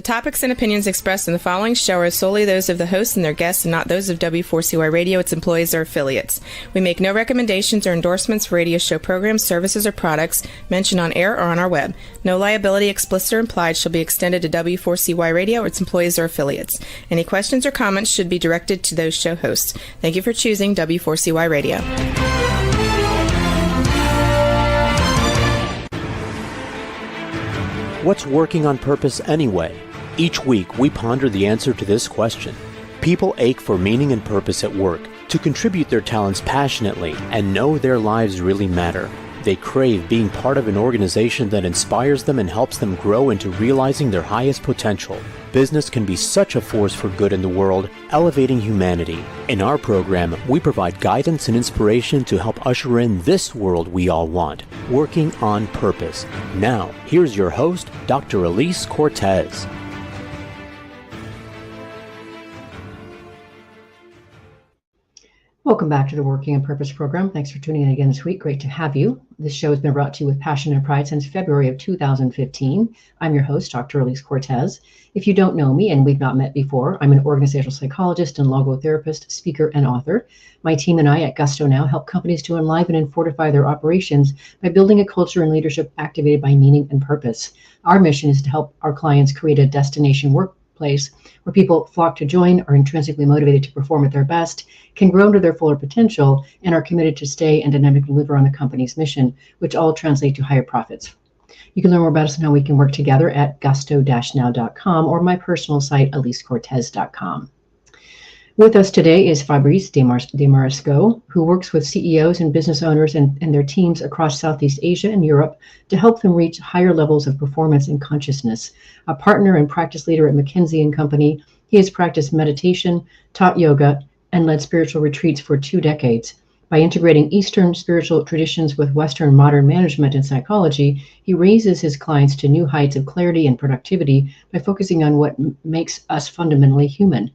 topics and opinions expressed in the following show are solely those of the hosts and their guests and not those of W4CY Radio, its employees, or affiliates. We make no recommendations or endorsements for radio show programs, services, or products mentioned on air or on our web. No liability, explicit or implied, shall be extended to W4CY Radio or its employees or affiliates. Any questions or comments should be directed to those show hosts. Thank you for choosing W4CY Radio. What's working on purpose anyway? Each week, we ponder the answer to this question. People ache for meaning and purpose at work, to contribute their talents passionately and know their lives really matter. They crave being part of an organization that inspires them and helps them grow into realizing their highest potential. Business can be such a force for good in the world, elevating humanity. In our program, we provide guidance and inspiration to help usher in this world we all want, working on purpose. Now, here's your host, Dr. Elise Cortez. Welcome back to the Working on Purpose program. Thanks for tuning in again this week. Great to have you. This show has been brought to you with passion and pride since February of 2015. I'm your host, Dr. Elise Cortez. If you don't know me and we've not met before, I'm an organizational psychologist and logotherapist, speaker, and author. My team and I at Gusto Now help companies to enliven and fortify their operations by building a culture and leadership activated by meaning and purpose. Our mission is to help our clients create a destination workplace where people flock to join, are intrinsically motivated to perform at their best, can grow to their fuller potential, and are committed to stay and dynamically deliver on the company's mission, which all translate to higher profits. You can learn more about us and how we can work together at gusto-now.com or my personal site, elisecortez.com. With us today is Fabrice Desmarescaux, who works with CEOs and business owners and their teams across Southeast Asia and Europe to help them reach higher levels of performance and consciousness. A partner and practice leader at McKinsey & Company, he has practiced meditation, taught yoga, and led spiritual retreats for 2 decades. By integrating Eastern spiritual traditions with Western modern management and psychology, he raises his clients to new heights of clarity and productivity by focusing on what makes us fundamentally human: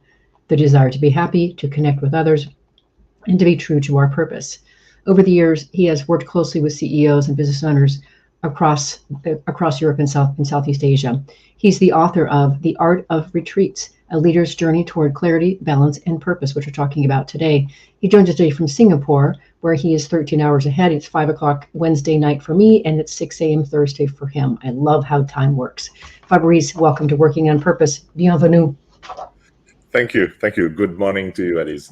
the desire to be happy, to connect with others, and to be true to our purpose. Over the years, he has worked closely with CEOs and business owners across Europe and Southeast Asia. He's the author of The Art of Retreats, A Leader's Journey Toward Clarity, Balance, and Purpose, which we're talking about today. He joins us today from Singapore, where he is 13 hours ahead. It's 5 o'clock Wednesday night for me, and it's 6 a.m. Thursday for him. I love how time works. Fabrice, welcome to Working on Purpose. Bienvenue. Thank you. Thank you. Good morning to you, Alice.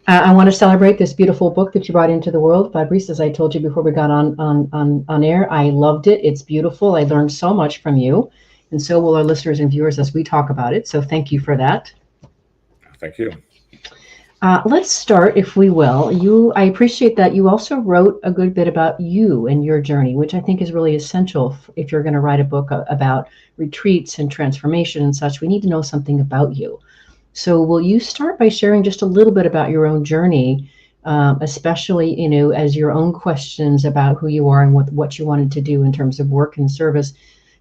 I want to celebrate this beautiful book that you brought into the world. Fabrice, as I told you before we got on air, I loved it. It's beautiful. I learned so much from you. And so will our listeners and viewers as we talk about it. So thank you for that. Thank you. Let's start, if we will. I appreciate that you also wrote a good bit about you and your journey, which I think is really essential if you're going to write a book about retreats and transformation and such. We need to know something about you. So will you start by sharing just a little bit about your own journey, especially, as your own questions about who you are and what you wanted to do in terms of work and service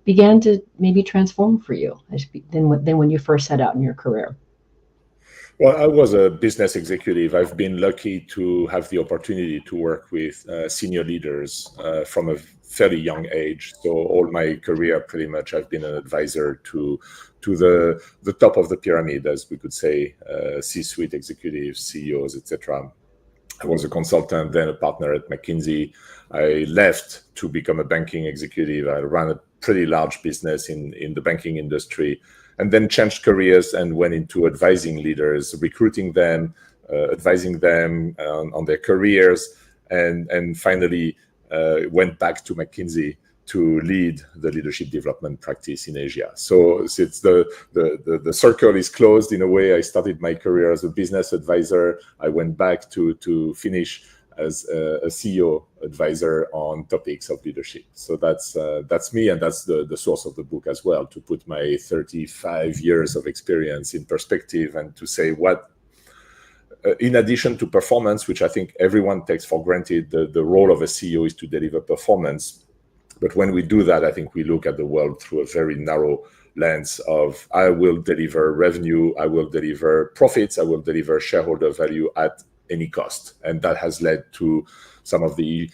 began to maybe transform for you than when you first set out in your career? Well, I was a business executive. I've been lucky to have the opportunity to work with senior leaders from a fairly young age. So all my career, pretty much, I've been an advisor to the top of the pyramid, as we could say, C-suite executives, CEOs, etc. I was a consultant, then a partner at McKinsey. I left to become a banking executive. I ran a pretty large business in the banking industry, and then changed careers and went into advising leaders, recruiting them, advising them on their careers, and finally went back to McKinsey to lead the leadership development practice in Asia. So since the circle is closed in a way, I started my career as a business advisor. I went back to finish as a CEO advisor on topics of leadership. So that's me, and that's the source of the book as well, to put my 35 years of experience in perspective and to say what, in addition to performance, which I think everyone takes for granted, the role of a CEO is to deliver performance. But when we do that, I think we look at the world through a very narrow lens of, I will deliver revenue, I will deliver profits, I will deliver shareholder value at any cost. And that has led to some of the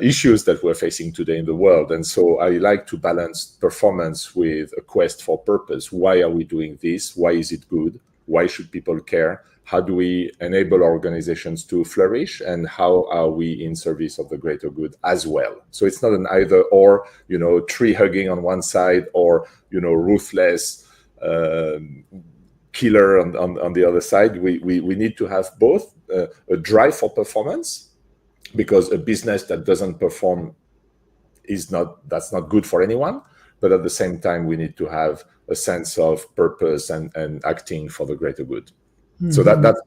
issues that we're facing today in the world. And so I like to balance performance with a quest for purpose. Why are we doing this? Why is it good? Why should people care? How do we enable organizations to flourish? And how are we in service of the greater good as well? So it's not an either or, tree hugging on one side or, ruthless killer on the other side. We need to have both a drive for performance, because a business that doesn't perform that's not good for anyone. But at the same time, we need to have a sense of purpose and acting for the greater good. Mm-hmm. So that's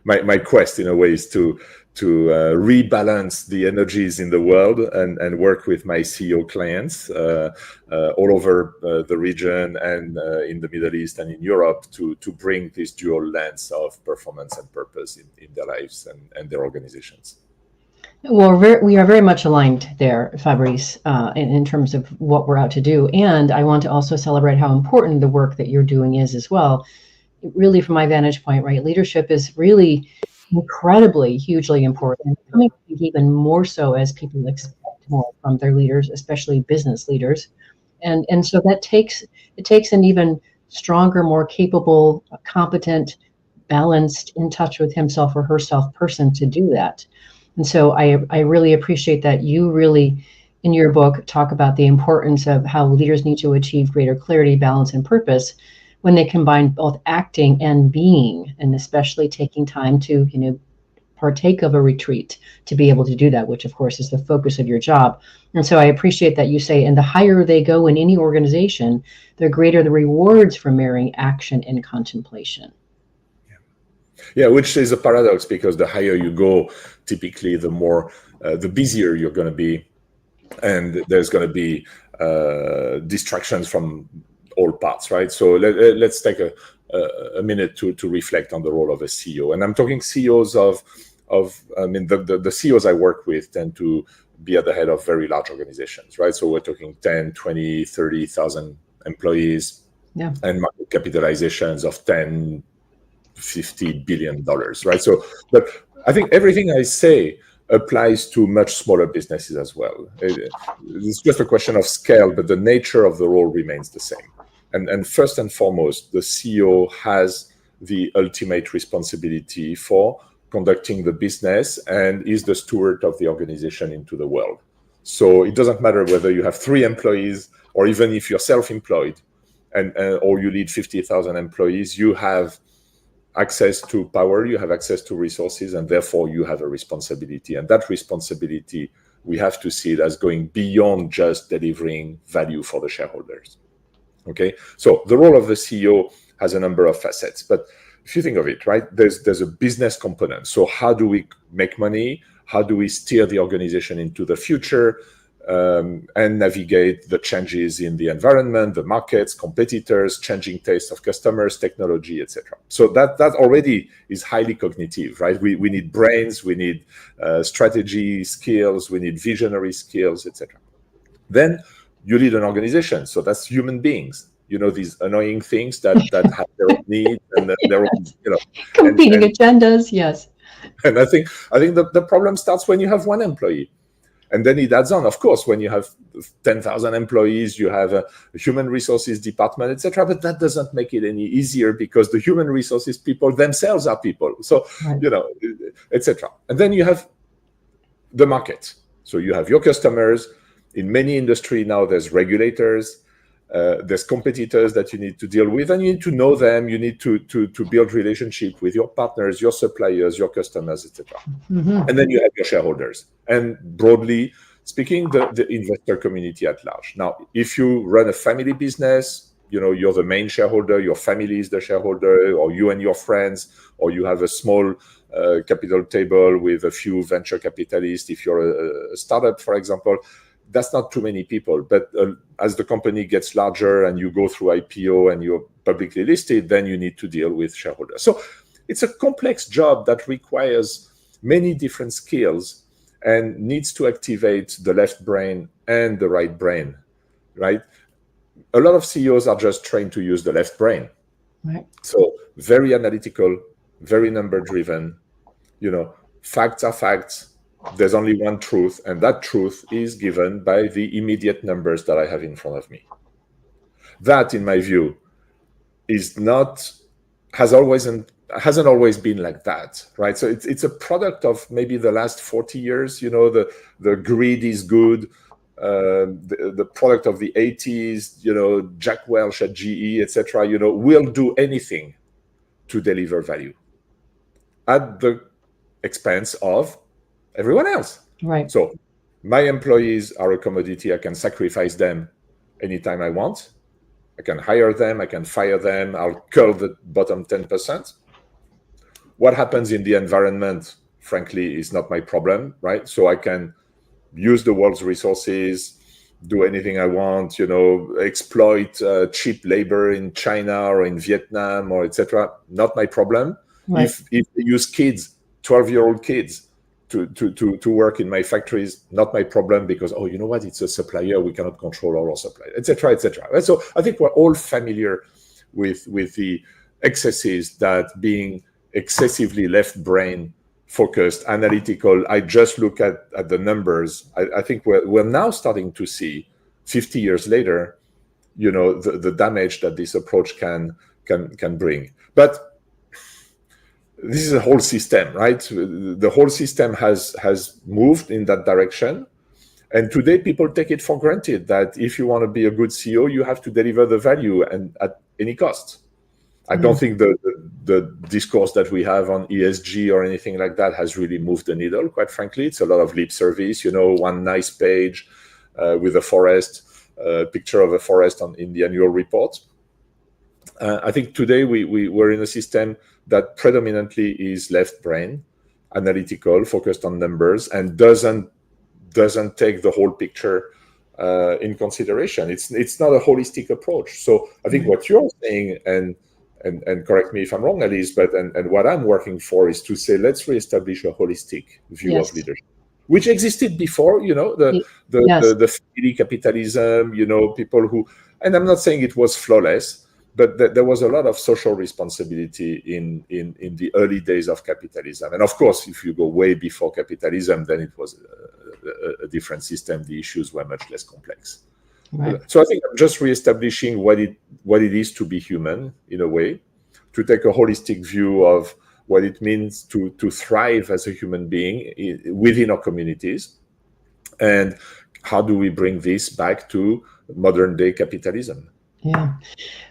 my quest, in a way, is to rebalance the energies in the world and work with my CEO clients all over the region and in the Middle East and in Europe to bring this dual lens of performance and purpose in their lives and their organizations. Well, we are very much aligned there, Fabrice, in terms of what we're out to do. And I want to also celebrate how important the work that you're doing is as well. Really, from my vantage point, right, leadership is really incredibly, hugely important. I think even more so as people expect more from their leaders, especially business leaders. And so it takes an even stronger, more capable, competent, balanced, in touch with himself or herself person to do that. And so I really appreciate that you really, in your book, talk about the importance of how leaders need to achieve greater clarity, balance, and purpose when they combine both acting and being, and especially taking time to, partake of a retreat to be able to do that, which of course is the focus of your job. And so I appreciate that you say, and the higher they go in any organization, the greater the rewards for marrying action and contemplation. Yeah, which is a paradox, because the higher you go, typically the more, the busier you're going to be, and there's going to be distractions from all parts, right? So let's take a minute to reflect on the role of a CEO. And I'm talking CEOs the CEOs I work with tend to be at the head of very large organizations, right? So we're talking 10, 20, 30,000 employees, yeah, and market capitalizations of 10, $50 billion, right? So, but I think everything I say applies to much smaller businesses as well. It's just a question of scale, but the nature of the role remains the same. And first and foremost, the CEO has the ultimate responsibility for conducting the business and is the steward of the organization into the world. So it doesn't matter whether you have 3 employees or even if you're self-employed or you lead 50,000 employees, you have access to power, you have access to resources, and therefore you have a responsibility. And that responsibility, we have to see it as going beyond just delivering value for the shareholders. Okay, so the role of the CEO has a number of facets, but if you think of it, right, there's a business component. So how do we make money? How do we steer the organization into the future and navigate the changes in the environment, the markets, competitors, changing tastes of customers, technology, etc. So that already is highly cognitive, right? We need brains, we need strategy skills, we need visionary skills, etc. Then you lead an organization, so that's human beings. These annoying things that have their own needs and their own, competing agendas. Yes. And I think the problem starts when you have one employee, and then it adds on. Of course, when you have 10,000 employees, you have a human resources department, etc. But that doesn't make it any easier, because the human resources people themselves are people. So right, etc. And then you have the market. So you have your customers. In many industries now, there's regulators. There's competitors that you need to deal with, and you need to know them. You need to build relationship with your partners, your suppliers, your customers, etc. Mm-hmm. And then you have your shareholders, and broadly speaking, the investor community at large. Now, if you run a family business, you're the main shareholder, your family is the shareholder, or you and your friends, or you have a small capital table with a few venture capitalists. If you're a startup, for example, that's not too many people. But as the company gets larger and you go through IPO and you're publicly listed, then you need to deal with shareholders. So it's a complex job that requires many different skills and needs to activate the left brain and the right brain, right? A lot of CEOs are just trained to use the left brain. Right. So very analytical, very number driven, facts are facts, there's only one truth, and that truth is given by the immediate numbers that I have in front of me. That, in my view, hasn't always been like that, right? So it's a product of maybe the last 40 years. The greed is good. The product of the 80s, Jack Welch at GE, etc. Will do anything to deliver value at the expense of everyone else. Right. So my employees are a commodity. I can sacrifice them anytime I want. I can hire them. I can fire them. I'll curl the bottom 10%. What happens in the environment, frankly, is not my problem, right? So I can use the world's resources, do anything I want, exploit cheap labor in China or in Vietnam or etc. Not my problem. Right. If they use kids, 12-year-old kids, to work in my factories, not my problem, because you know what, it's a supplier, we cannot control all our supply, etc., etc. So I think we're all familiar with the excesses that being excessively left brain focused, analytical, I just look at the numbers. I think we're now starting to see 50 years later, the damage that this approach can bring. But this is a whole system, right? The whole system has moved in that direction. And today people take it for granted that if you want to be a good CEO, you have to deliver the value and at any cost. I don't think the discourse that we have on ESG or anything like that has really moved the needle, quite frankly. It's a lot of lip service, one nice page with a forest, picture of a forest in the annual report. I think today we're in a system that predominantly is left brain, analytical, focused on numbers, and doesn't take the whole picture in consideration. It's not a holistic approach. So I think what you're saying, and correct me if I'm wrong, Alice, but and what I'm working for is to say, let's reestablish a holistic view of leadership, which existed before, the family capitalism, people who, and I'm not saying it was flawless, but there was a lot of social responsibility in the early days of capitalism. And of course, if you go way before capitalism, then it was a different system. The issues were much less complex. Right. So I think I'm just reestablishing what it is to be human, in a way, to take a holistic view of what it means to thrive as a human being within our communities, and how do we bring this back to modern day capitalism. Yeah.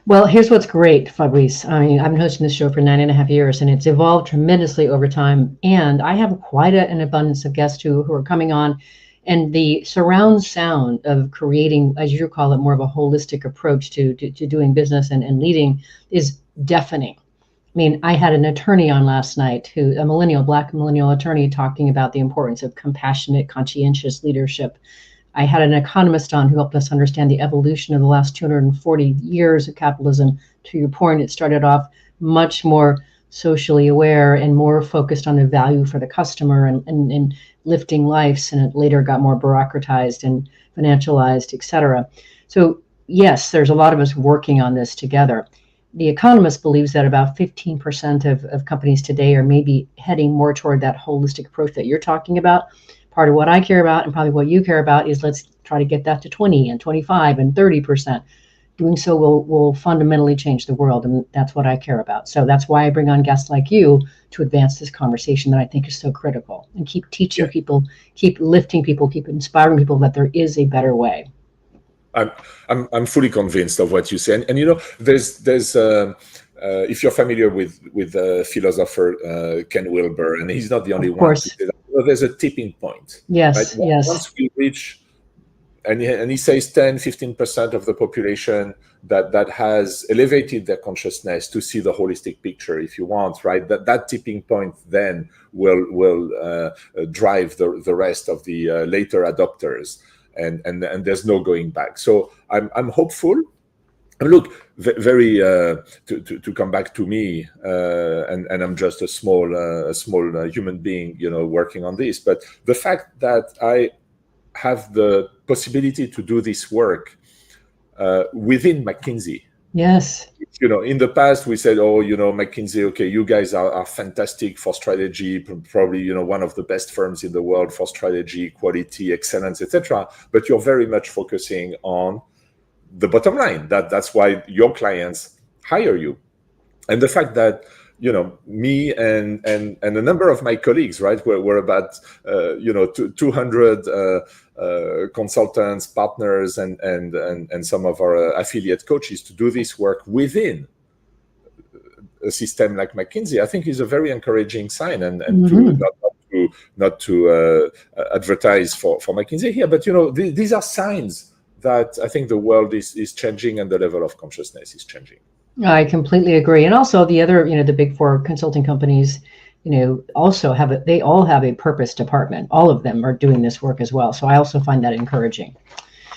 Well, here's what's great, Fabrice. I mean, I've been hosting this show for 9.5 years, and it's evolved tremendously over time. And I have quite an abundance of guests who are coming on, and the surround sound of creating, as you call it, more of a holistic approach to doing business and leading is deafening. I mean, I had an attorney on last night, a Black millennial attorney, talking about the importance of compassionate, conscientious leadership. I had an economist on who helped us understand the evolution of the last 240 years of capitalism. To your point, it started off much more socially aware and more focused on the value for the customer and lifting lives, and it later got more bureaucratized and financialized, et cetera. So yes, there's a lot of us working on this together. The Economist believes that about 15% of companies today are maybe heading more toward that holistic approach that you're talking about. Part of what I care about, and probably what you care about, is let's try to get that to 20 and 25 and 30%. Doing so will fundamentally change the world, and that's what I care about. So that's why I bring on guests like you to advance this conversation that I think is so critical, and keep teaching people, keep lifting people, keep inspiring people that there is a better way. I'm fully convinced of what you say, and there's if you're familiar with philosopher Ken Wilber, and he's not the only one to say that. There's a tipping point. Yes, right? Yes. Once we reach, and he says 10-15% of the population that has elevated their consciousness to see the holistic picture, if you want, right? That tipping point then will drive the rest of the later adopters, and there's no going back. So I'm hopeful. And look, very to come back to me, and I'm just a small human being, working on this. But the fact that I have the possibility to do this work within McKinsey, Yes. In the past, we said, oh, McKinsey, okay, you guys are fantastic for strategy, probably, one of the best firms in the world for strategy, quality, excellence, etc. But you're very much focusing on the bottom line. That's why your clients hire you. And the fact that, me and a number of my colleagues, right, we're about, 200 consultants, partners, and some of our affiliate coaches to do this work within a system like McKinsey, I think is a very encouraging sign. And not to advertise for McKinsey here, but these are signs that I think the world is changing and the level of consciousness is changing. I completely agree. And also the other, the big four consulting companies, also they all have a purpose department. All of them are doing this work as well. So I also find that encouraging.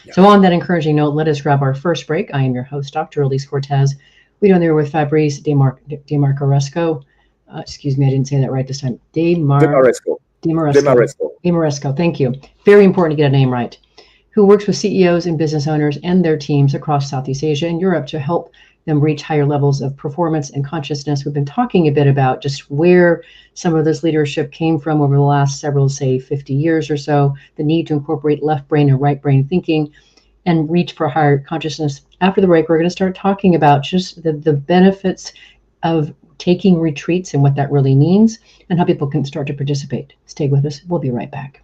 Yeah. So on that encouraging note, let us grab our first break. I am your host, Dr. Elise Cortez. We are there with Fabrice Desmarescaux. Excuse me, I didn't say that right this time. Desmarescaux. Thank you. Very important to get a name right. Who works with CEOs and business owners and their teams across Southeast Asia and Europe to help them reach higher levels of performance and consciousness. We've been talking a bit about just where some of this leadership came from over the last several, say, 50 years or so, the need to incorporate left brain and right brain thinking and reach for higher consciousness. After the break, we're going to start talking about just the benefits of taking retreats and what that really means and how people can start to participate. Stay with us. We'll be right back.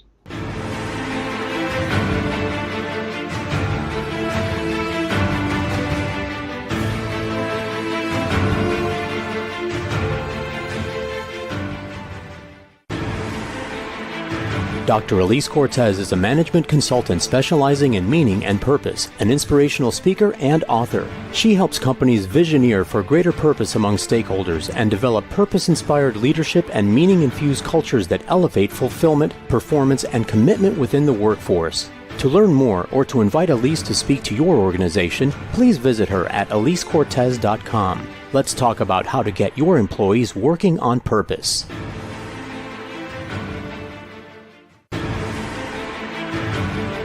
Dr. Elise Cortez is a management consultant specializing in meaning and purpose, an inspirational speaker and author. She helps companies visioneer for greater purpose among stakeholders and develop purpose-inspired leadership and meaning-infused cultures that elevate fulfillment, performance, and commitment within the workforce. To learn more or to invite Elise to speak to your organization, please visit her at elisecortez.com. Let's talk about how to get your employees working on purpose.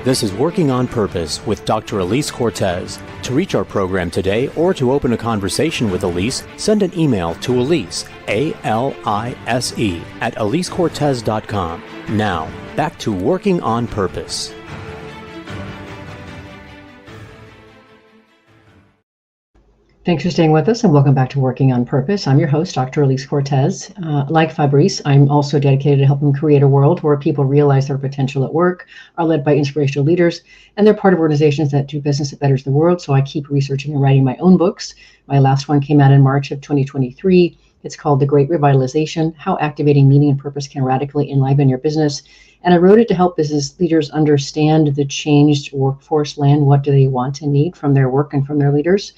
This is Working on Purpose with Dr. Elise Cortez. To reach our program today or to open a conversation with Elise, send an email to Elise, A-L-I-S-E, at elisecortez.com. Now, back to Working on Purpose. Thanks for staying with us and welcome back to Working on Purpose. I'm your host, Dr. Elise Cortez. Like Fabrice, I'm also dedicated to helping create a world where people realize their potential at work, are led by inspirational leaders, and they're part of organizations that do business that betters the world. So I keep researching and writing my own books. My last one came out in March of 2023. It's called The Great Revitalization, How Activating Meaning and Purpose Can Radically Enliven Your Business. And I wrote it to help business leaders understand the changed workforce land. What do they want and need from their work and from their leaders?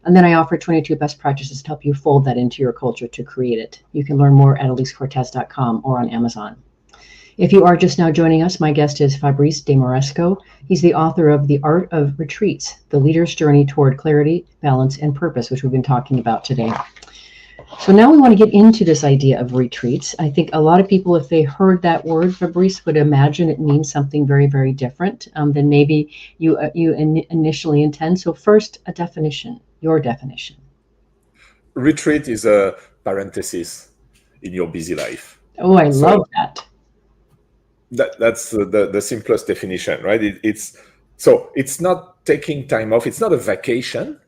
And then I offer 22 best practices to help you fold that into your culture to create it. You can learn more at elisecortez.com or on Amazon. If you are just now joining us, my guest is Fabrice Desmarescaux. He's the author of The Art of Retreats, The Leader's Journey Toward Clarity, Balance, and Purpose, which we've been talking about today. So now we want to get into this idea of retreats. I think a lot of people, if they heard that word, Fabrice, would imagine it means something very, very different than maybe you initially intend. So first, a definition. Your definition. Retreat is a parenthesis in your busy life. Oh, I love that. That's the simplest definition, right? It's not taking time off. It's not a vacation,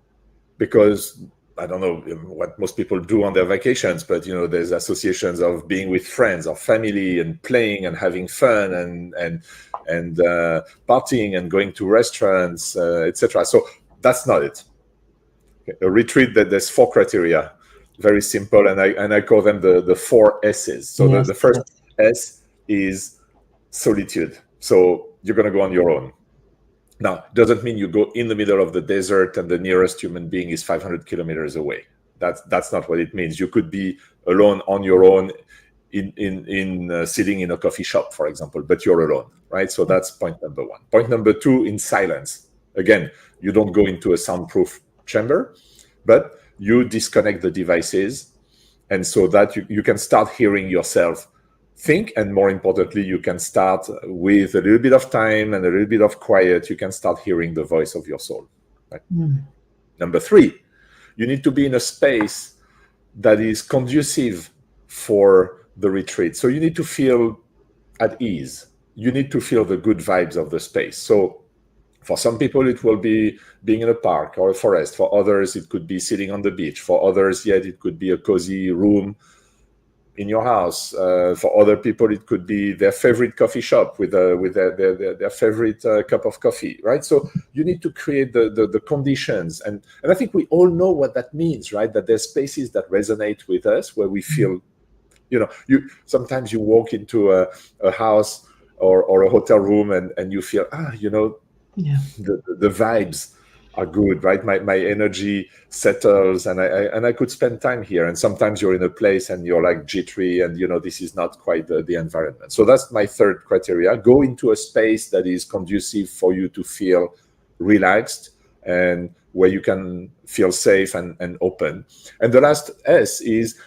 because I don't know what most people do on their vacations, but there's associations of being with friends or family and playing and having fun and partying and going to restaurants, etc. So that's not it. A retreat, that there's 4 criteria, very simple, and I call them the 4 S's. So yes, the first S is solitude. So you're going to go on your own. Now, it doesn't mean you go in the middle of the desert and the nearest human being is 500 kilometers away. That's not what it means. You could be alone on your own in sitting in a coffee shop, for example, but you're alone, right? So that's point number 1. Point number 2, in silence. Again, you don't go into a soundproof chamber, but you disconnect the devices, and so that you can start hearing yourself think, and more importantly, you can start with a little bit of time and a little bit of quiet, you can start hearing the voice of your soul, right? Number 3, You need to be in a space that is conducive for the retreat. So you need to feel at ease. You need to feel the good vibes of the space. So for some people, it will be being in a park or a forest. For others, it could be sitting on the beach. For others, yet it could be a cozy room in your house. For other people, it could be their favorite coffee shop with their favorite cup of coffee, right? So you need to create the conditions. And I think we all know what that means, right? That there's spaces that resonate with us where we feel, sometimes you walk into a house or a hotel room and you feel, the vibes are good, right? My energy settles and I could spend time here. And sometimes you're in a place and you're like jittery and, this is not quite the environment. So that's my third criteria. Go into a space that is conducive for you to feel relaxed and where you can feel safe and open. And the last S is,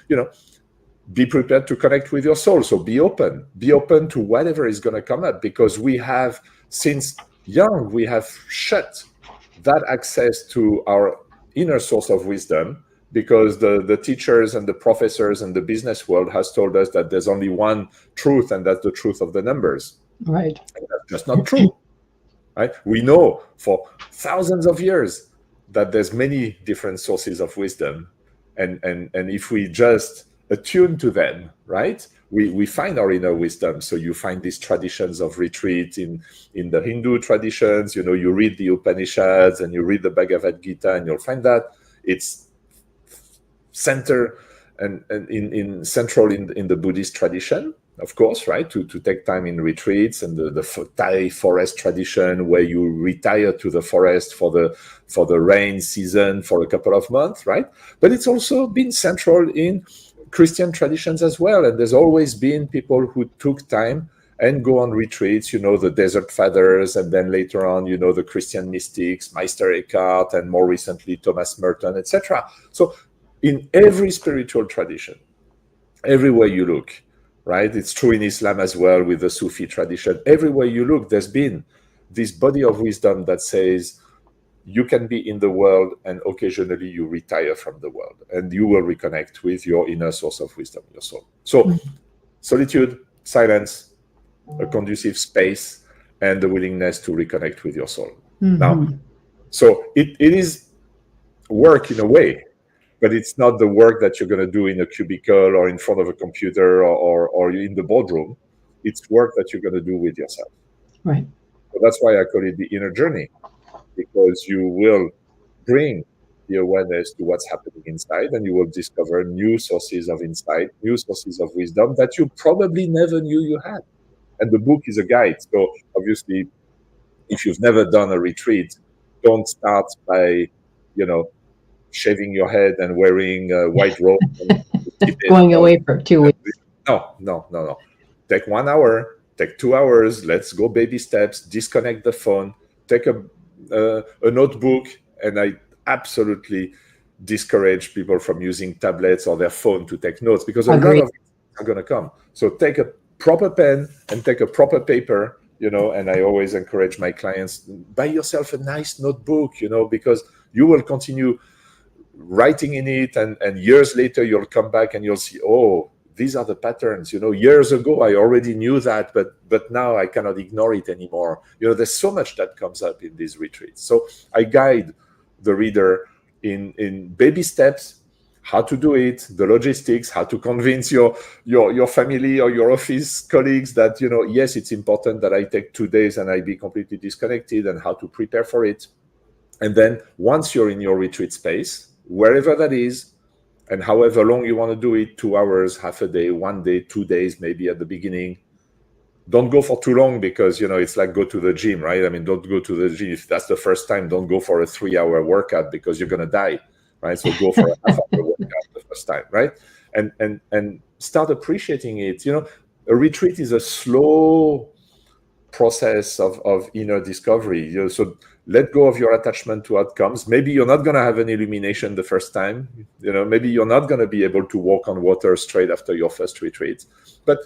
be prepared to connect with your soul. So be open to whatever is going to come up, because we have, since young, we have shut that access to our inner source of wisdom, because the teachers and the professors and the business world has told us that there's only one truth, and that's the truth of the numbers. Right. And that's just not true. Right? We know for thousands of years that there's many different sources of wisdom, and if we just attune to them, right, we find our inner wisdom. So you find these traditions of retreat in the Hindu traditions. You read the Upanishads and you read the Bhagavad Gita, and you'll find that it's center and in central in the Buddhist tradition, of course, right, to take time in retreats, and the Thai forest tradition where you retire to the forest for the rain season for a couple of months, right? But it's also been central in Christian traditions as well. And there's always been people who took time and go on retreats, the Desert Fathers, and then later on, the Christian mystics, Meister Eckhart, and more recently, Thomas Merton, etc. So in every spiritual tradition, everywhere you look, right? It's true in Islam as well with the Sufi tradition. Everywhere you look, there's been this body of wisdom that says, you can be in the world and occasionally you retire from the world and you will reconnect with your inner source of wisdom, your soul. So solitude, silence, a conducive space, and the willingness to reconnect with your soul. Now, so it is work in a way, but it's not the work that you're going to do in a cubicle or in front of a computer or in the boardroom. It's work that you're going to do with yourself. Right. So that's why I call it the inner journey, because you will bring the awareness to what's happening inside, and you will discover new sources of insight, new sources of wisdom that you probably never knew you had. And the book is a guide. So obviously, if you've never done a retreat, don't start by, shaving your head and wearing a white robe. Going away for 2 weeks. No. Take 1 hour, take 2 hours. Let's go baby steps, disconnect the phone, take a notebook, and I absolutely discourage people from using tablets or their phone to take notes, because a lot of it are going to come. So take a proper pen and take a proper paper, and I always encourage my clients, buy yourself a nice notebook, because you will continue writing in it, and years later you'll come back and you'll see, oh, these are the patterns, years ago I already knew that, but now I cannot ignore it anymore. There's so much that comes up in these retreats. So I guide the reader in baby steps, how to do it, the logistics, how to convince your family or your office colleagues that, yes, it's important that I take 2 days and I be completely disconnected, and how to prepare for it. And then once you're in your retreat space, wherever that is, and however long you want to do it, 2 hours, half a day, 1 day, 2 days, maybe at the beginning. Don't go for too long, because, it's like go to the gym, right? I mean, don't go to the gym. If that's the first time, don't go for a 3-hour workout, because you're going to die, right? So go for a half-hour workout the first time, right? And start appreciating it. A retreat is a slow process of inner discovery. So let go of your attachment to outcomes. Maybe you're not going to have an illumination the first time. Maybe you're not going to be able to walk on water straight after your first retreat, but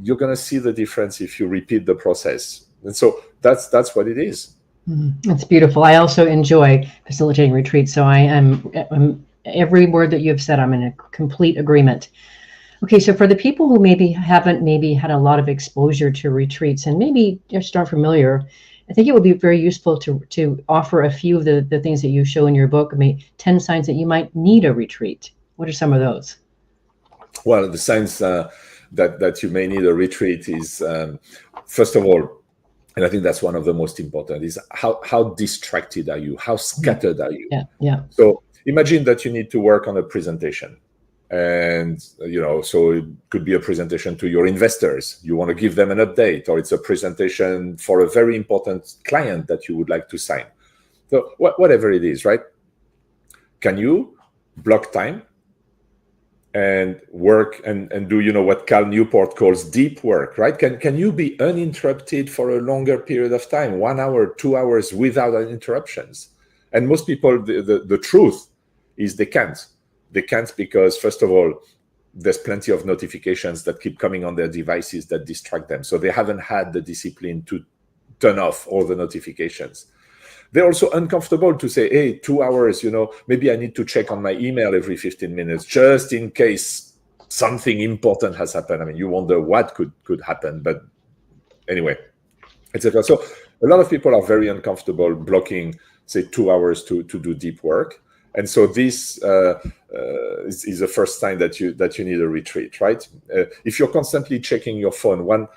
you're going to see the difference if you repeat the process. And so that's what it is. That's beautiful. I also enjoy facilitating retreats, so I'm every word that you have said, I'm in a complete agreement. Okay, so for the people who haven't had a lot of exposure to retreats and maybe just aren't familiar, I think it would be very useful to offer a few of the things that you show in your book. I mean, 10 signs that you might need a retreat. What are some of those? Well, the signs that you may need a retreat is, first of all, and I think that's one of the most important, is how distracted are you? How scattered are you? Yeah. So imagine that you need to work on a presentation. And, so it could be a presentation to your investors. You want to give them an update, or it's a presentation for a very important client that you would like to sign. So whatever it is, right? Can you block time and work and do, what Cal Newport calls deep work, right? Can you be uninterrupted for a longer period of time, 1 hour, 2 hours without interruptions? And most people, the truth is they can't. They can't because, first of all, there's plenty of notifications that keep coming on their devices that distract them. So they haven't had the discipline to turn off all the notifications. They're also uncomfortable to say, hey, 2 hours, maybe I need to check on my email every 15 minutes, just in case something important has happened. I mean, you wonder what could happen, but anyway, etc. So a lot of people are very uncomfortable blocking, say, 2 hours to do deep work. And so this is the first sign that you need a retreat, right? If you're constantly checking your phone, one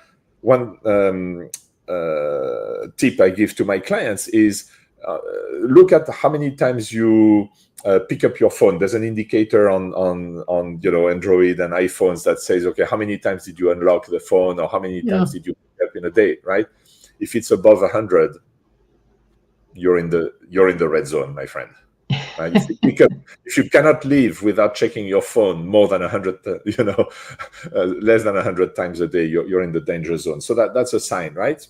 tip I give to my clients is look at how many times you pick up your phone. There's an indicator on Android and iPhones that says, okay, how many times did you unlock the phone, or how many times did you pick up in a day, right? If it's above 100, you're in the red zone, my friend. Right? If you cannot live without checking your phone more than 100, less than 100 times a day, you're in the danger zone. So that's a sign, right?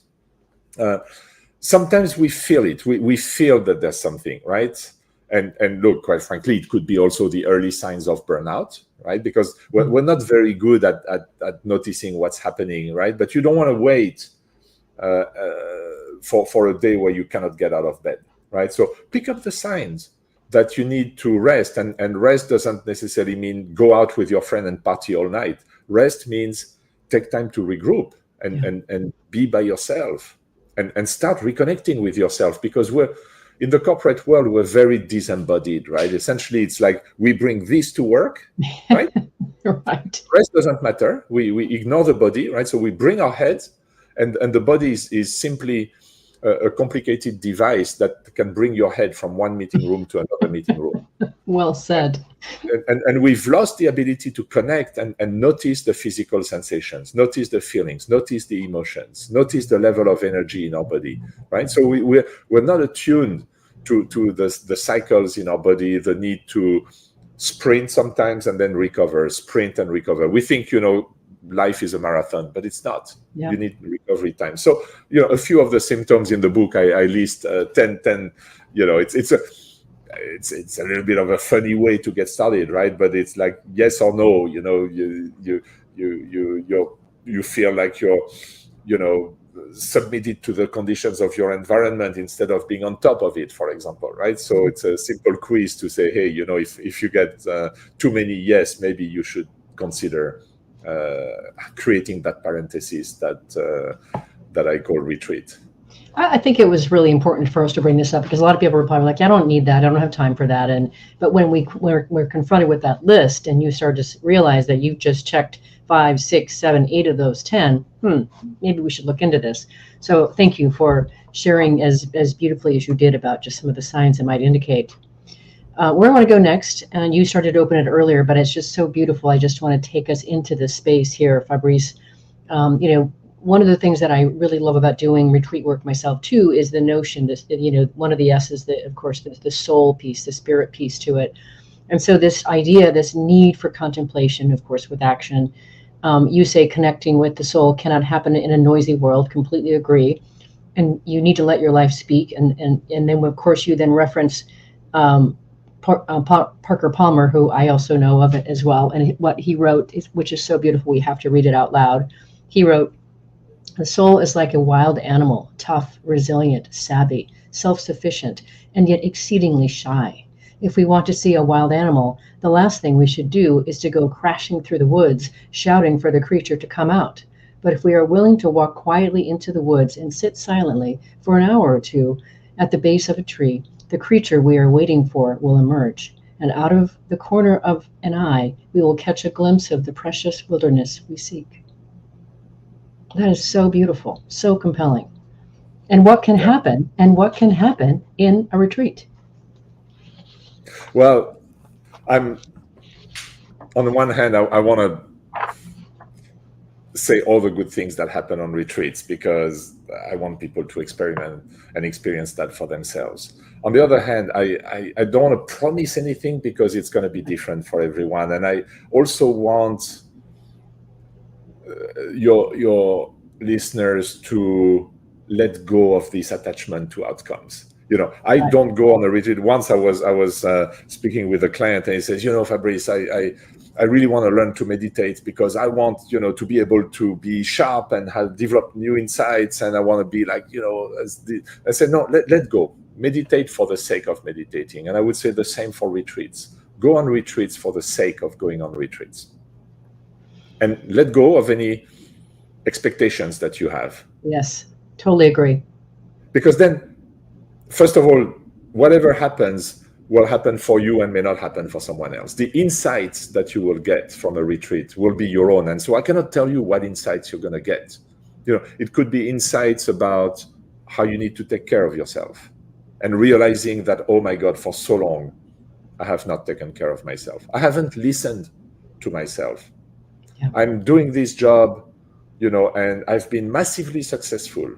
Sometimes we feel it. We feel that there's something, right? And look, quite frankly, it could be also the early signs of burnout, right? Because we're not very good at noticing what's happening, right? But you don't want to wait for a day where you cannot get out of bed, right? So pick up the signs that you need to rest, and rest doesn't necessarily mean go out with your friend and party all night. Rest means take time to regroup and be by yourself and start reconnecting with yourself, because we're in the corporate world, we're very disembodied, right? Essentially, it's like we bring this to work, right? Right. Rest doesn't matter. We ignore the body, right? So we bring our heads, and the body is simply a complicated device that can bring your head from one meeting room to another meeting room. Well said. And we've lost the ability to connect and notice the physical sensations, notice the feelings, notice the emotions, notice the level of energy in our body, right? So we're not attuned to the cycles in our body, the need to sprint sometimes and then recover, sprint and recover. We think, life is a marathon, but it's not. Yeah. You need recovery time. So, a few of the symptoms in the book, I list 10, it's a little bit of a funny way to get started, right? But it's like yes or no, you feel like you're, submitted to the conditions of your environment instead of being on top of it, for example, right? So it's a simple quiz to say, hey, if you get too many yes, maybe you should consider creating that parenthesis that I call retreat. I think it was really important for us to bring this up, because a lot of people are probably like, I don't need that. I don't have time for that. But when we're confronted with that list, and you start to realize that you've just checked 5, 6, 7, 8 of those 10, maybe we should look into this. So thank you for sharing as beautifully as you did about just some of the signs that might indicate. Where I want to go next, and you started to open it earlier, but it's just so beautiful. I just want to take us into this space here, Fabrice. One of the things that I really love about doing retreat work myself too is the notion that, one of the S's, that of course the soul piece, the spirit piece to it. And so this idea, this need for contemplation, of course, with action, you say connecting with the soul cannot happen in a noisy world. Completely agree. And you need to let your life speak. And then of course you then reference Parker Palmer, who I also know of it as well. And what he wrote, which is so beautiful, we have to read it out loud. He wrote, "The soul is like a wild animal, tough, resilient, savvy, self-sufficient, and yet exceedingly shy. If we want to see a wild animal, the last thing we should do is to go crashing through the woods, shouting for the creature to come out. But if we are willing to walk quietly into the woods and sit silently for an hour or two at the base of a tree, the creature we are waiting for will emerge, and out of the corner of an eye, we will catch a glimpse of the precious wilderness we seek. That is so beautiful, so compelling. And what can happen? And what can happen in a retreat? Well, I'm on the one hand, I want to say all the good things that happen on retreats because I want people to experiment and experience that for themselves. On the other hand, I don't want to promise anything because it's going to be different for everyone. And I also want your listeners to let go of this attachment to outcomes. I don't go on a retreat. Once I was speaking with a client and he says, Fabrice, I really want to learn to meditate because I want, to be able to be sharp and develop new insights. And I want to be like, I said, no, let go. Meditate for the sake of meditating. And I would say the same for retreats. Go on retreats for the sake of going on retreats. And let go of any expectations that you have. Yes, totally agree. Because then, first of all, whatever happens will happen for you and may not happen for someone else. The insights that you will get from a retreat will be your own. And so I cannot tell you what insights you're going to get. It could be insights about how you need to take care of yourself and realizing that, oh my God, for so long, I have not taken care of myself. I haven't listened to myself. Yeah. I'm doing this job, and I've been massively successful.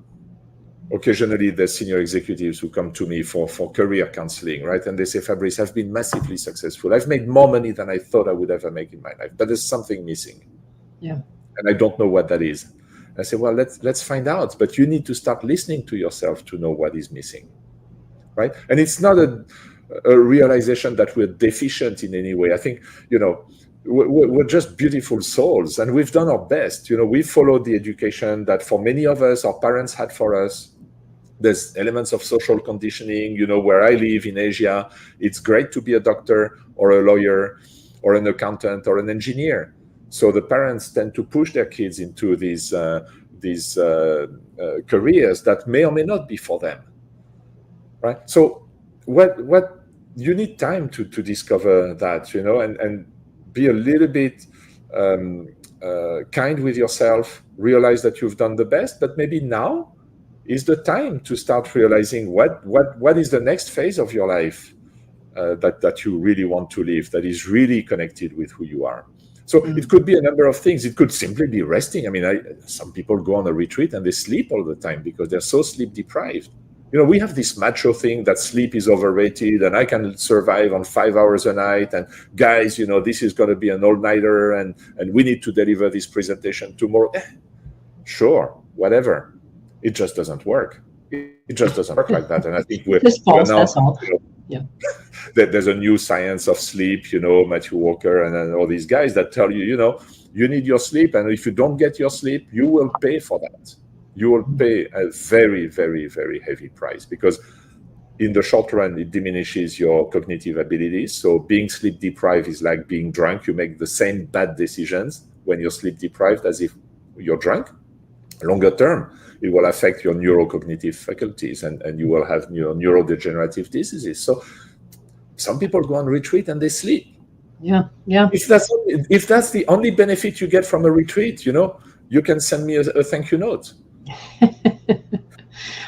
Occasionally, there's senior executives who come to me for career counseling, right? And they say, Fabrice, I've been massively successful. I've made more money than I thought I would ever make in my life, but there's something missing. Yeah. And I don't know what that is. I say, well, let's find out. But you need to start listening to yourself to know what is missing, right? And it's not a realization that we're deficient in any way. I think, we're just beautiful souls, and we've done our best. We followed the education that for many of us, our parents had for us. There's elements of social conditioning. Where I live in Asia, it's great to be a doctor or a lawyer or an accountant or an engineer. So the parents tend to push their kids into these careers that may or may not be for them, right? So what you need time to discover that, and be a little bit kind with yourself, realize that you've done the best, but maybe now is the time to start realizing what is the next phase of your life that you really want to live, that is really connected with who you are. So it could be a number of things. It could simply be resting. I mean, some people go on a retreat and they sleep all the time because they're so sleep deprived. We have this macho thing that sleep is overrated and I can survive on 5 hours a night. And guys, this is going to be an all-nighter and we need to deliver this presentation tomorrow. Sure, whatever. It just doesn't work. It just doesn't work like that. And I think we're false, now, that's all. Yeah. There's a new science of sleep, Matthew Walker and all these guys that tell you, you need your sleep. And if you don't get your sleep, you will pay for that. You will pay a very, very, very heavy price because in the short run, it diminishes your cognitive abilities. So being sleep deprived is like being drunk. You make the same bad decisions when you're sleep deprived as if you're drunk. Longer term, it will affect your neurocognitive faculties and you will have neurodegenerative diseases. So some people go on retreat and they sleep. Yeah. If that's the only benefit you get from a retreat, you can send me a thank you note.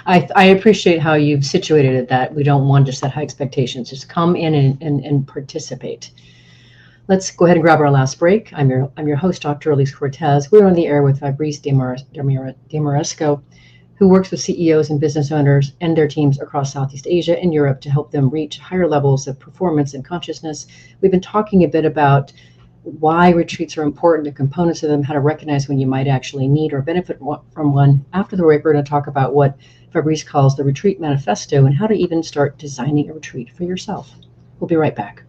I appreciate how you've situated it, that we don't want to set high expectations. Just come in and participate. Let's go ahead and grab our last break. I'm your host, Dr. Elise Cortez. We're on the air with Fabrice Desmarescaux, who works with CEOs and business owners and their teams across Southeast Asia and Europe to help them reach higher levels of performance and consciousness. We've been talking a bit about why retreats are important, the components of them, how to recognize when you might actually need or benefit from one. After the break, we're going to talk about what Fabrice calls the Retreat Manifesto and how to even start designing a retreat for yourself. We'll be right back.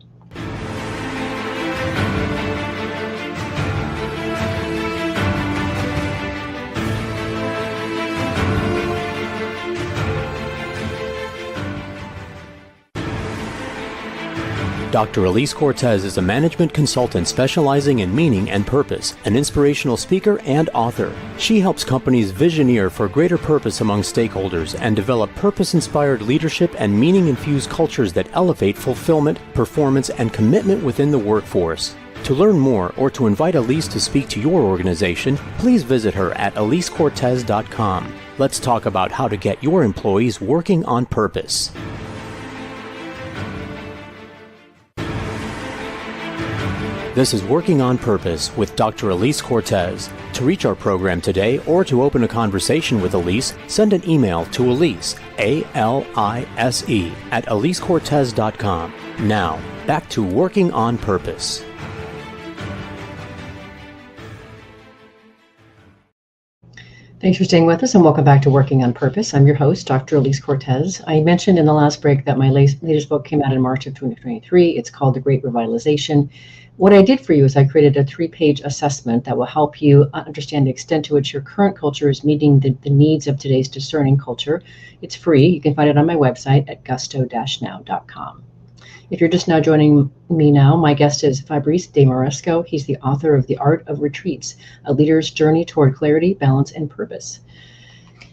Dr. Elise Cortez is a management consultant specializing in meaning and purpose, an inspirational speaker and author. She helps companies visioneer for greater purpose among stakeholders and develop purpose-inspired leadership and meaning-infused cultures that elevate fulfillment, performance, and commitment within the workforce. To learn more or to invite Elise to speak to your organization, please visit her at elisecortez.com. Let's talk about how to get your employees working on purpose. This is Working on Purpose with Dr. Elise Cortez. To reach our program today or to open a conversation with Elise, send an email to Elise, A-L-I-S-E, at elisecortez.com. Now, back to Working on Purpose. Thanks for staying with us and welcome back to Working on Purpose. I'm your host, Dr. Elise Cortez. I mentioned in the last break that my latest book came out in March of 2023. It's called The Great Revitalization. What I did for you is I created a 3-page assessment that will help you understand the extent to which your current culture is meeting the needs of today's discerning culture. It's free. You can find it on my website at gusto-now.com. If you're just now joining me now, my guest is Fabrice Desmarescaux. He's the author of The Art of Retreats, A Leader's Journey Toward Clarity, Balance, and Purpose.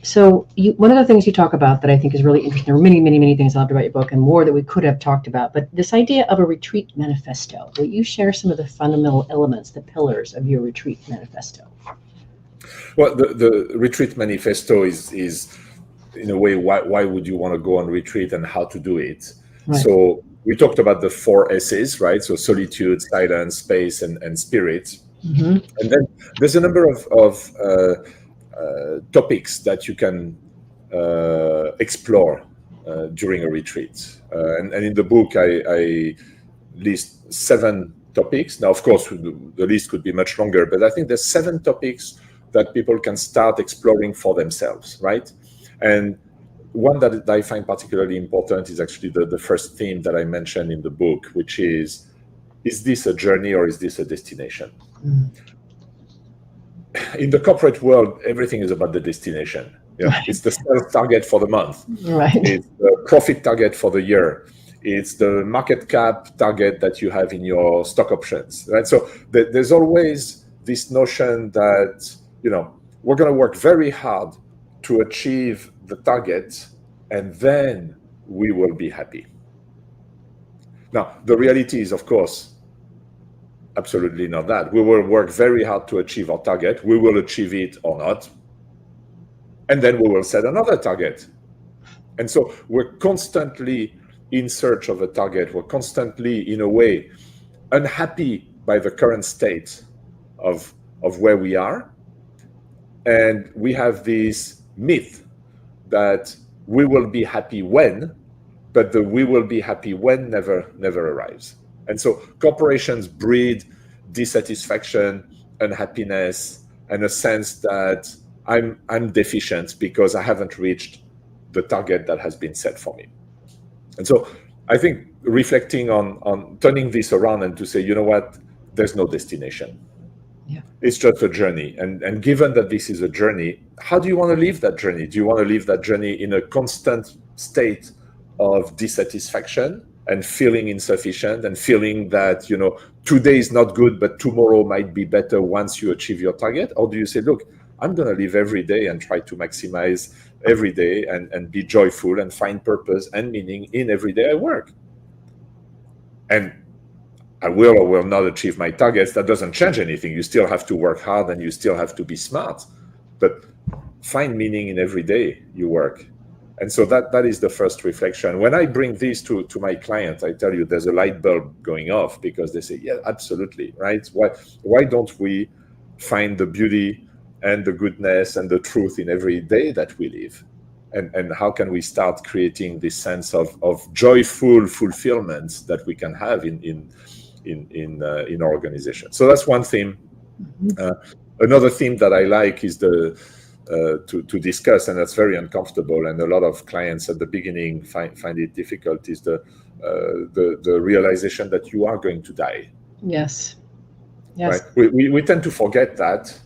So one of the things you talk about that I think is really interesting, there are many, many, many things I loved about your book and more that we could have talked about, but this idea of a retreat manifesto. Will you share some of the fundamental elements, the pillars of your retreat manifesto? Well, the retreat manifesto is in a way, why would you want to go on retreat and how to do it? Right. So we talked about the 4 S's, right? So solitude, silence, space, and spirit. Mm-hmm. And then there's a number of topics that you can explore during a retreat. And in the book, I list 7 topics. Now, of course, the list could be much longer, but I think there's 7 topics that people can start exploring for themselves, right? And one that I find particularly important is actually the first theme that I mentioned in the book, which is this a journey or is this a destination? Mm. In the corporate world, everything is about the destination. Yeah, it's the sales target for the month. Right. It's the profit target for the year. It's the market cap target that you have in your stock options. Right. So there's always this notion that, we're going to work very hard to achieve the target, and then we will be happy. Now, the reality is, of course, absolutely not that. We will work very hard to achieve our target. We will achieve it or not. And then we will set another target. And so we're constantly in search of a target. We're constantly, in a way, unhappy by the current state of where we are. And we have this myth that we will be happy when, but the we will be happy when never arrives. And so corporations breed dissatisfaction, unhappiness, and a sense that I'm deficient because I haven't reached the target that has been set for me. And so I think reflecting on turning this around and to say, you know what, there's no destination. Yeah. It's just a journey. And given that this is a journey, how do you want to live that journey? Do you want to live that journey in a constant state of dissatisfaction and feeling insufficient and feeling that, today is not good, but tomorrow might be better once you achieve your target? Or do you say, look, I'm going to live every day and try to maximize every day and be joyful and find purpose and meaning in every day I work? And I will or will not achieve my targets. That doesn't change anything. You still have to work hard and you still have to be smart, but find meaning in every day you work. And so that is the first reflection. When I bring this to my clients, I tell you there's a light bulb going off because they say, yeah, absolutely, right? Why don't we find the beauty and the goodness and the truth in every day that we live? And how can we start creating this sense of joyful fulfillment that we can have in our organization? So that's one theme. Mm-hmm. Another theme that I like is to discuss, and that's very uncomfortable, and a lot of clients at the beginning find it difficult, is the realization that you are going to die. Yes. Right? We tend to forget that.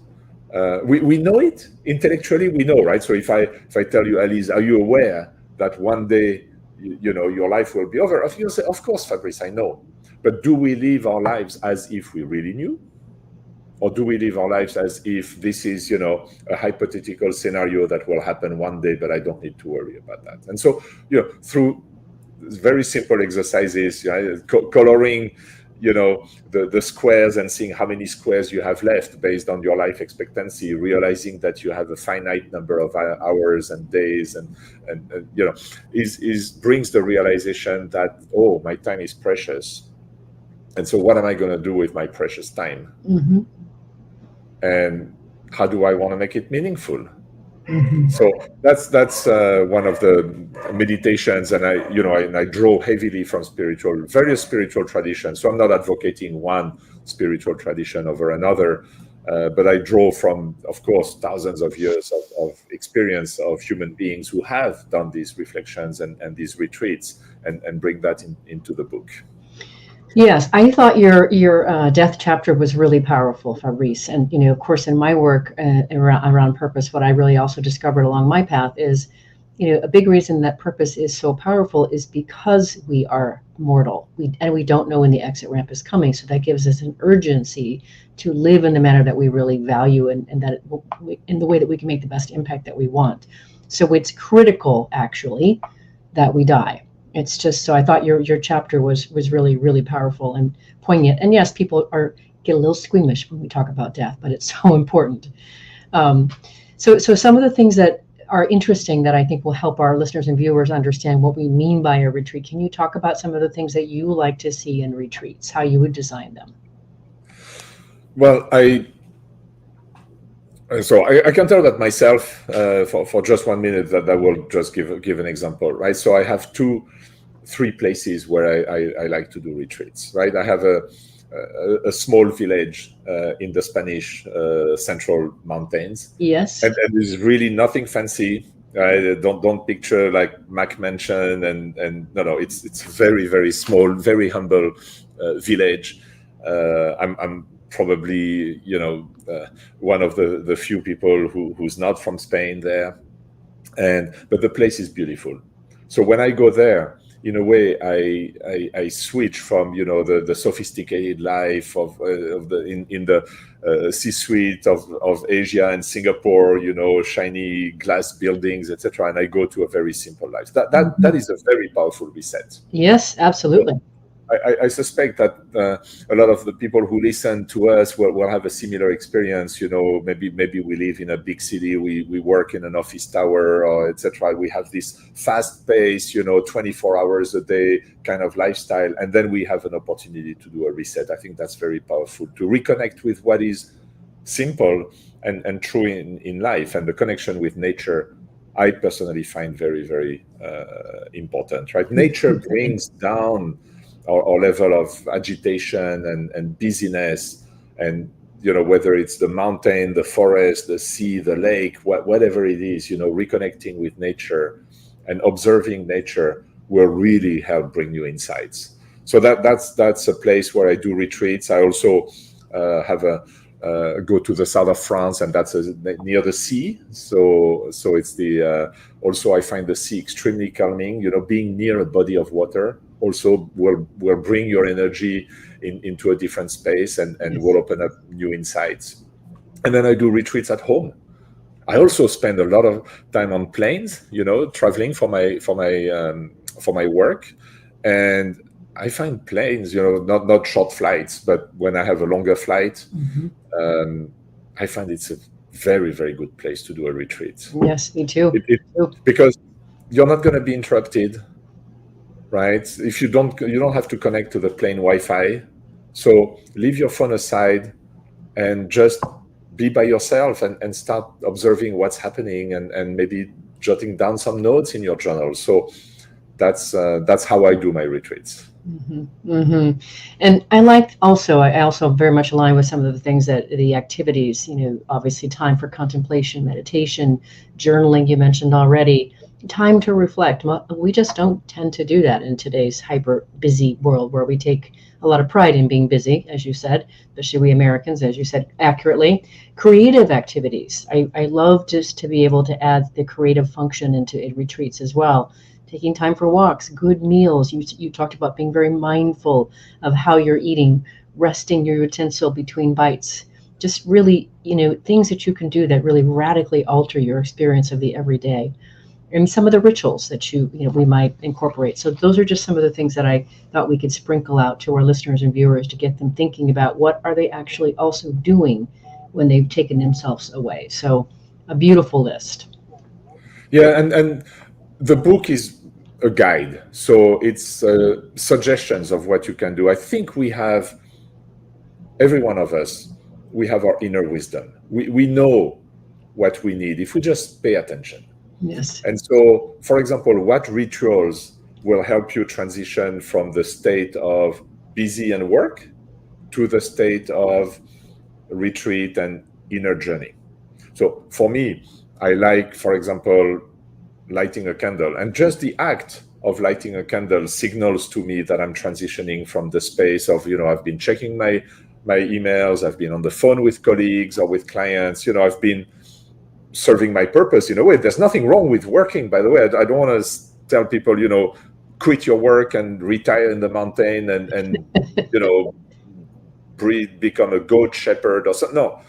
We know it intellectually. We know, right? So if I tell you, Alice, are you aware that one day your life will be over? You say, of course, Fabrice, I know. But do we live our lives as if we really knew? Or do we live our lives as if this is, a hypothetical scenario that will happen one day, but I don't need to worry about that? And so, through very simple exercises, coloring, the squares and seeing how many squares you have left based on your life expectancy, realizing that you have a finite number of hours and days, and brings the realization that, oh, my time is precious. And so what am I going to do with my precious time? Mm-hmm. And how do I want to make it meaningful? Mm-hmm. So that's one of the meditations, and I draw heavily from various spiritual traditions. So I'm not advocating one spiritual tradition over another, but I draw from, of course, thousands of years of experience of human beings who have done these reflections and these retreats, and bring that into the book. Yes, I thought your death chapter was really powerful, Fabrice. And, of course, in my work around purpose, what I really also discovered along my path is, a big reason that purpose is so powerful is because we are mortal. We don't know when the exit ramp is coming. So that gives us an urgency to live in the manner that we really value, and that in the way that we can make the best impact that we want. So it's critical, actually, that we die. It's just, so I thought your chapter was really, really powerful and poignant. And yes, people get a little squeamish when we talk about death, but it's so important. So some of the things that are interesting that I think will help our listeners and viewers understand what we mean by a retreat. Can you talk about some of the things that you like to see in retreats, how you would design them? Well, I can tell that myself for just 1 minute, that I will just give an example, right? So I have 3 places where I like to do retreats, right? I have a small village in the Spanish central mountains. Yes. And there's really nothing fancy. Don't picture like Mac Mansion and no, it's very, very small, very humble village. I'm probably one of the few people who's not from Spain there, but the place is beautiful. So when I go there, in a way, I switch from the sophisticated life of the C-suite of Asia and Singapore, shiny glass buildings, etc., and I go to a very simple life. That is a very powerful reset. Yes, absolutely. I suspect that a lot of the people who listen to us will have a similar experience. Maybe we live in a big city, we work in an office tower, or etc. We have this fast pace, 24 hours a day kind of lifestyle, and then we have an opportunity to do a reset. I think that's very powerful, to reconnect with what is simple and true in life, and the connection with nature. I personally find very, very important. Right, nature brings down our level of agitation and busyness, and whether it's the mountain, the forest, the sea, the lake, whatever it is, reconnecting with nature and observing nature will really help bring you insights. So that's a place where I do retreats. I also have go to the south of France, and that's near the sea. So it's also I find the sea extremely calming. Being near a body of water also will bring your energy into a different space and will open up new insights. And then I do retreats at home. I also spend a lot of time on planes, traveling for my work, and I find planes, not short flights, but when I have a longer flight, I find it's a very, very good place to do a retreat. Yes, me too. Because you're not going to be interrupted. Right? If you don't have to connect to the plane Wi-Fi. So leave your phone aside and just be by yourself and start observing what's happening and maybe jotting down some notes in your journal. So that's how I do my retreats. Mm-hmm. Mm-hmm. And I also very much align with some of the things that the activities, obviously time for contemplation, meditation, journaling, you mentioned already. Time to reflect. We just don't tend to do that in today's hyper busy world, where we take a lot of pride in being busy, as you said, especially we Americans, as you said accurately. Creative activities. I love just to be able to add the creative function into retreats as well, taking time for walks, good meals. You talked about being very mindful of how you're eating, resting your utensil between bites. Just really, things that you can do that really radically alter your experience of the everyday. And some of the rituals that we might incorporate. So those are just some of the things that I thought we could sprinkle out to our listeners and viewers to get them thinking about what are they actually also doing when they've taken themselves away. So a beautiful list. Yeah, and the book is a guide. So it's suggestions of what you can do. I think we have, every one of us, we have our inner wisdom. We know what we need if we just pay attention. Yes. And so, for example, what rituals will help you transition from the state of busy and work to the state of retreat and inner journey? So for me, I like, for example, lighting a candle. And just the act of lighting a candle signals to me that I'm transitioning from the space of, I've been checking my emails, I've been on the phone with colleagues or with clients, I've been serving my purpose in a way. There's nothing wrong with working, by the way. I don't want to tell people, quit your work and retire in the mountain and become a goat shepherd or something. No,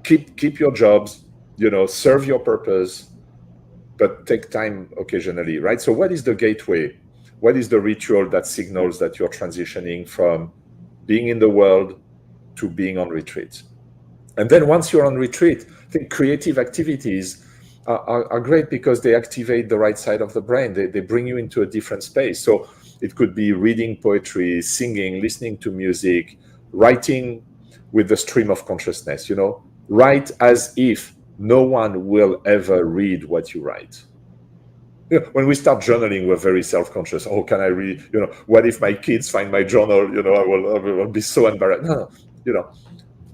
keep your jobs, serve your purpose, but take time occasionally, right? So what is the gateway? What is the ritual that signals that you're transitioning from being in the world to being on retreat? And then once you're on retreat, I think creative activities are great because they activate the right side of the brain. They bring you into a different space. So it could be reading poetry, singing, listening to music, writing with the stream of consciousness, write as if no one will ever read what you write. When we start journaling, we're very self-conscious. Oh, can I read? What if my kids find my journal? I will be so embarrassed. No,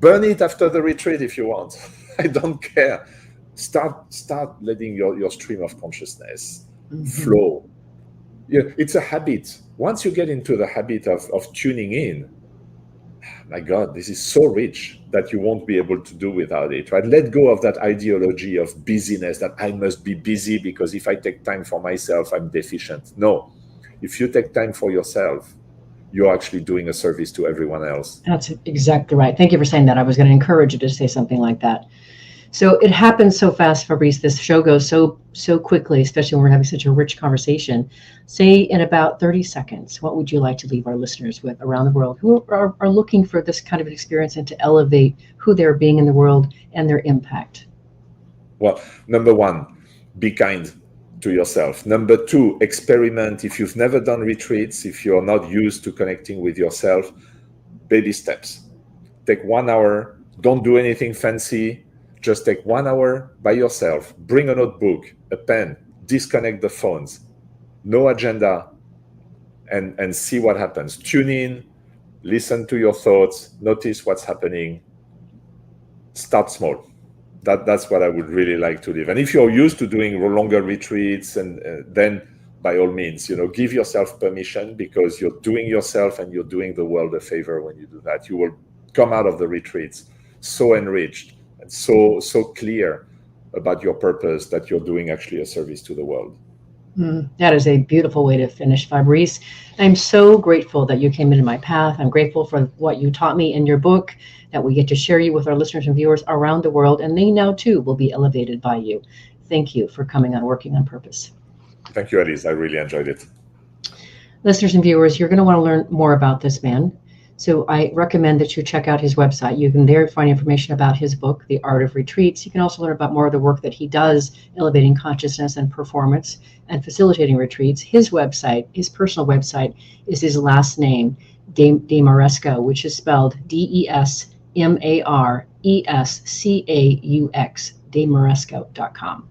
burn it after the retreat if you want. I don't care. Start letting your stream of consciousness flow. It's a habit. Once you get into the habit of tuning in, my God, this is so rich that you won't be able to do without it, right? Let go of that ideology of busyness, that I must be busy because if I take time for myself, I'm deficient. No, if you take time for yourself, you're actually doing a service to everyone else. That's exactly right. Thank you for saying that. I was going to encourage you to say something like that. So it happens so fast, Fabrice. This show goes so quickly, especially when we're having such a rich conversation. Say in about 30 seconds, what would you like to leave our listeners with around the world who are looking for this kind of experience and to elevate who they're being in the world and their impact? Well, number one, be kind to yourself. Number two, experiment. If you've never done retreats, if you're not used to connecting with yourself, baby steps. Take 1 hour. Don't do anything fancy. Just take 1 hour by yourself. Bring a notebook, a pen, disconnect the phones, no agenda, and see what happens. Tune in, listen to your thoughts, notice what's happening. Start small. That's what I would really like to live. And if you're used to doing longer retreats, and then by all means, give yourself permission, because you're doing yourself and you're doing the world a favor when you do that. You will come out of the retreats so enriched and so clear about your purpose that you're doing actually a service to the world. That is a beautiful way to finish, Fabrice. I'm so grateful that you came into my path. I'm grateful for what you taught me in your book, that we get to share you with our listeners and viewers around the world, and they now too will be elevated by you. Thank you for coming on Working on Purpose. Thank you, Alice. I really enjoyed it. Listeners and viewers, you're going to want to learn more about this man. So I recommend that you check out his website. You can there find information about his book, The Art of Retreats. You can also learn about more of the work that he does, elevating consciousness and performance and facilitating retreats. His website, his personal website, is his last name, Desmarescaux, which is spelled Desmarescaux, Desmarescaux.com.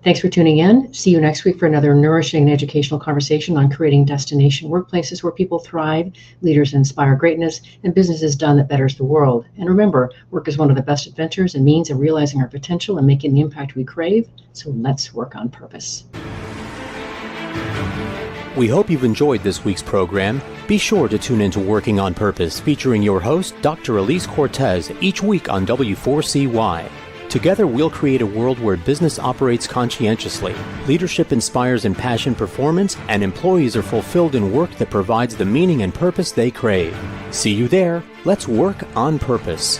Thanks for tuning in. See you next week for another nourishing and educational conversation on creating destination workplaces where people thrive, leaders inspire greatness, and business is done that betters the world. And remember, work is one of the best adventures and means of realizing our potential and making the impact we crave. So let's work on purpose. We hope you've enjoyed this week's program. Be sure to tune into Working on Purpose, featuring your host, Dr. Elise Cortez, each week on W4CY. Together, we'll create a world where business operates conscientiously, leadership inspires impassioned performance, and employees are fulfilled in work that provides the meaning and purpose they crave. See you there. Let's work on purpose.